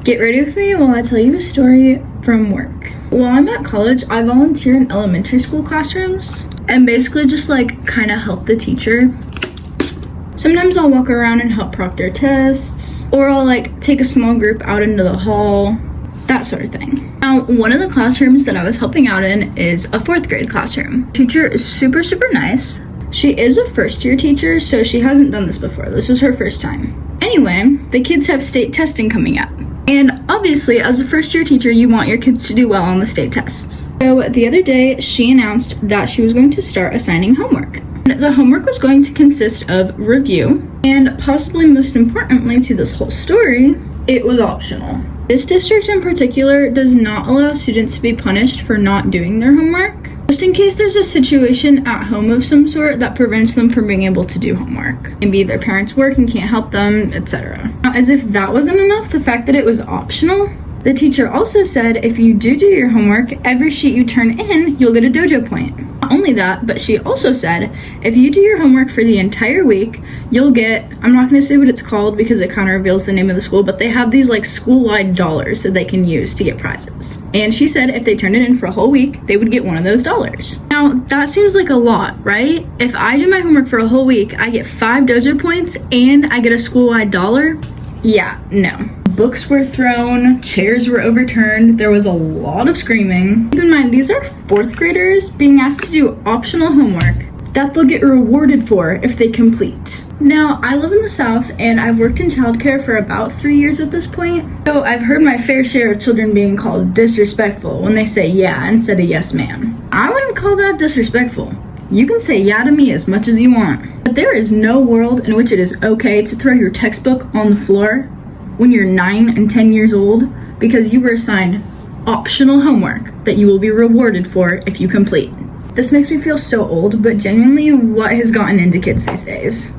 Get ready with me while I tell you a story from work. While I'm at college, I volunteer in elementary school classrooms and basically just like kind of help the teacher. Sometimes I'll walk around and help proctor tests, or I'll like take a small group out into the hall, that sort of thing. Now, one of the classrooms that I was helping out in is a 4th grade classroom. Teacher is super nice. She is a first-year teacher, so she hasn't done this before. This was her first time. Anyway, the kids have state testing coming up. And obviously, as a first-year teacher, you want your kids to do well on the state tests. So the other day, she announced that she was going to start assigning homework. The homework was going to consist of review, and possibly most importantly to this whole story, it was optional. This district in particular does not allow students to be punished for not doing their homework, just in case there's a situation at home of some sort that prevents them from being able to do homework. Maybe their parents work and can't help them, etc. Now, as if that wasn't enough, the fact that it was optional, the teacher also said if you do your homework, every sheet you turn in, you'll get a dojo point. Not only that, but she also said if you do your homework for the entire week, you'll get, I'm not going to say what it's called because it kind of reveals the name of the school, but they have these like school-wide dollars that they can use to get prizes. And she said if they turned it in for a whole week, they would get one of those dollars. Now, that seems like a lot, right? If I do my homework for a whole week, I get 5 dojo points and I get a school-wide dollar? Yeah, no. Books were thrown, chairs were overturned, there was a lot of screaming. Keep in mind, these are 4th graders being asked to do optional homework that they'll get rewarded for if they complete. Now, I live in the South and I've worked in childcare for about 3 years at this point, so I've heard my fair share of children being called disrespectful when they say yeah instead of yes ma'am. I wouldn't call that disrespectful. You can say yeah to me as much as you want, but there is no world in which it is okay to throw your textbook on the floor when you're 9 and 10 years old because you were assigned optional homework that you will be rewarded for if you complete. This makes me feel so old, but genuinely what has gotten into kids these days?